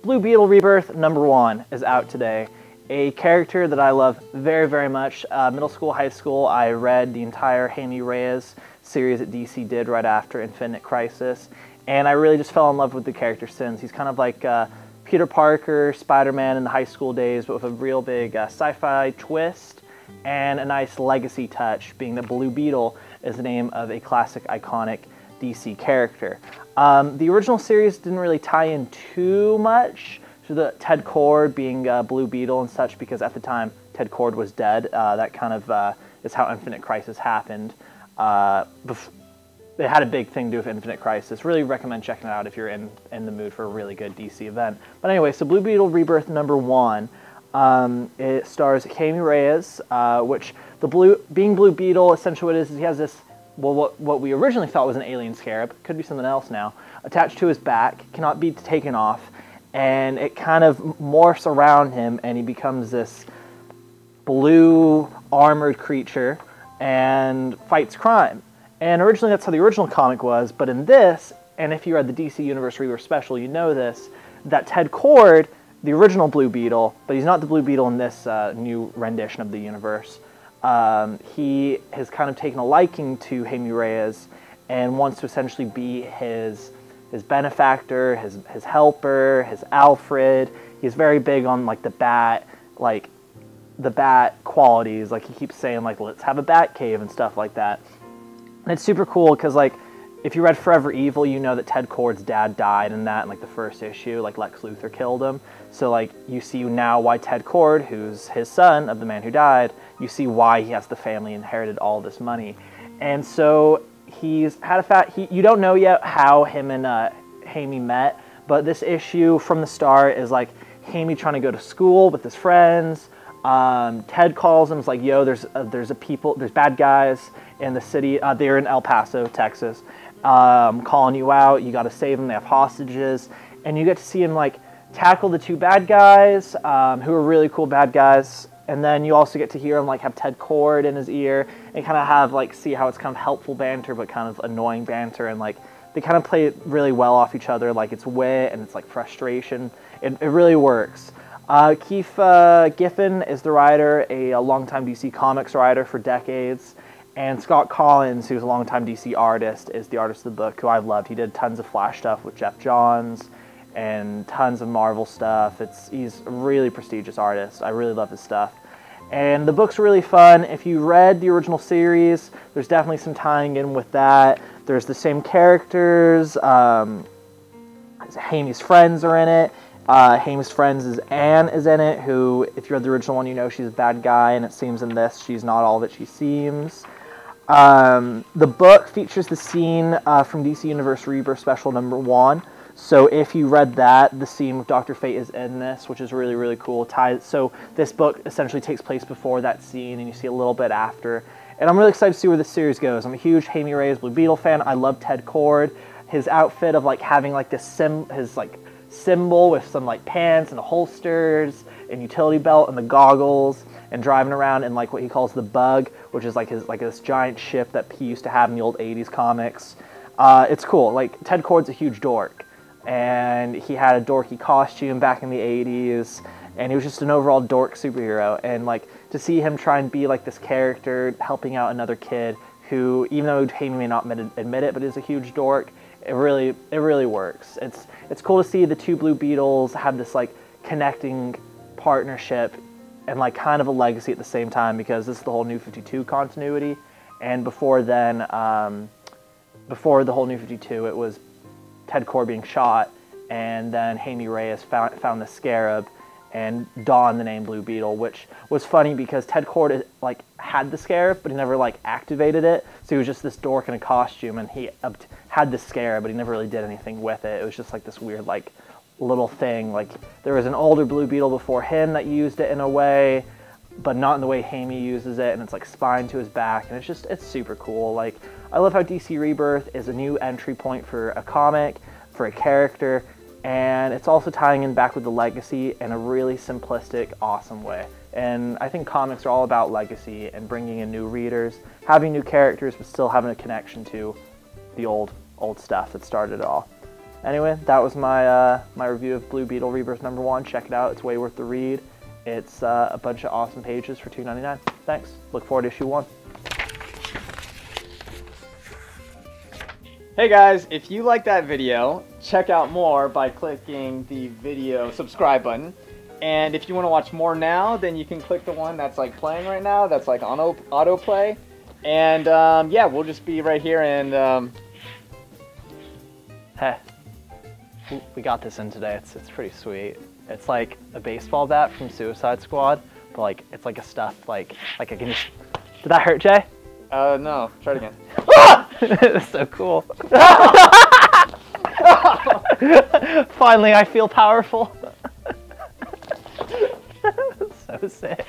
Blue Beetle Rebirth #1 is out today. A character that I love very, very much. Middle school, high school, I read the entire Jaime Reyes series that DC did right after Infinite Crisis, and I really just fell in love with the character since. He's kind of like Peter Parker, Spider-Man in the high school days, but with a real big sci-fi twist and a nice legacy touch, being that Blue Beetle is the name of a classic, iconic DC character. The original series didn't really tie in too much to the Ted Kord being Blue Beetle and such, because at the time Ted Kord was dead. That kind of is how Infinite Crisis happened. It had a big thing to do with Infinite Crisis. Really recommend checking it out if you're in the mood for a really good DC event. But anyway, so Blue Beetle Rebirth #1. It stars Jaime Reyes, which being Blue Beetle, essentially what it is he has this, well, what we originally thought was an alien scarab, could be something else now, attached to his back, cannot be taken off, and it kind of morphs around him and he becomes this blue armored creature and fights crime. And originally that's how the original comic was, but in this, and if you read the DC Universe Rebirth special, you know this, that Ted Kord, the original Blue Beetle, but he's not the Blue Beetle in this new rendition of the universe. He has kind of taken a liking to Jaime Reyes and wants to essentially be his benefactor, his helper, his Alfred. He's very big on like the bat qualities. Like he keeps saying like, let's have a bat cave and stuff like that. And it's super cool because like if you read Forever Evil, you know that Ted Kord's dad died in that in like the first issue, like Lex Luthor killed him. So like you see now why Ted Kord, who's his son of the man who died, you see why he has the family inherited all this money. And so he's had you don't know yet how him and Jaime met, but this issue from the start is like Jaime trying to go to school with his friends. Ted calls him, it's like, yo, there's bad guys in the city, they're in El Paso, Texas, calling you out, you got to save them, they have hostages, and you get to see him like tackle the two bad guys, who are really cool bad guys, and then you also get to hear him like have Ted Kord in his ear, and kind of have like, see how it's kind of helpful banter, but kind of annoying banter, and like, they kind of play it really well off each other, like it's wit, and it's like frustration, it really works. Keith Giffen is the writer, a longtime DC Comics writer for decades, and Scott Collins, who's a longtime DC artist, is the artist of the book, who I've loved. He did tons of Flash stuff with Jeff Johns and tons of Marvel stuff. He's a really prestigious artist. I really love his stuff. And the book's really fun. If you read the original series, there's definitely some tying in with that. There's the same characters. Jaime's friends are in it. Jaime's friends is Anne is in it, who, if you read the original one, you know she's a bad guy, and it seems in this she's not all that she seems. The book features the scene from DC Universe Rebirth Special #1. So if you read that, the scene with Dr. Fate is in this, which is really, really cool. So this book essentially takes place before that scene, and you see a little bit after. And I'm really excited to see where this series goes. I'm a huge Jaime Reyes Blue Beetle fan. I love Ted Kord. His outfit of like having like this symbol with some like pants and holsters and utility belt and the goggles, and driving around in like what he calls the Bug, which is like this giant ship that he used to have in the old 80s comics. It's cool. Like Ted Kord's a huge dork, and he had a dorky costume back in the 80s, and he was just an overall dork superhero. And like to see him try and be like this character helping out another kid who, even though Jaime may not admit it, but is a huge dork, it really works. It's cool to see the two Blue Beetles have this like connecting partnership and like kind of a legacy at the same time, because this is the whole New 52 continuity, and before then, before the whole New 52, it was Ted Kord being shot, and then Jaime Reyes found the scarab and donned the name Blue Beetle, which was funny because Ted Kord like had the scarab, but he never like activated it, so he was just this dork in a costume, and he had the scarab, but he never really did anything with it. It was just like this weird like little thing. Like there was an older Blue Beetle before him that used it in a way, but not in the way Jaime uses it, and it's like spine to his back, and it's super cool. Like I love how DC Rebirth is a new entry point for a comic, for a character, and it's also tying in back with the legacy in a really simplistic, awesome way. And I think comics are all about legacy and bringing in new readers, having new characters, but still having a connection to the old stuff that started it all. Anyway, that was my my review of Blue Beetle Rebirth #1. Check it out. It's way worth the read. It's a bunch of awesome pages for $2.99. Thanks. Look forward to issue 1. Hey guys, if you like that video, check out more by clicking the video subscribe button. And if you want to watch more now, then you can click the one that's like playing right now, that's like on autoplay. And yeah, we'll just be right here and Hey, we got this in today. It's pretty sweet. It's like a baseball bat from Suicide Squad, but like it's like a stuffed like I can just. Did that hurt, Jay? no, try it again. It's so cool. Finally, I feel powerful. So sick.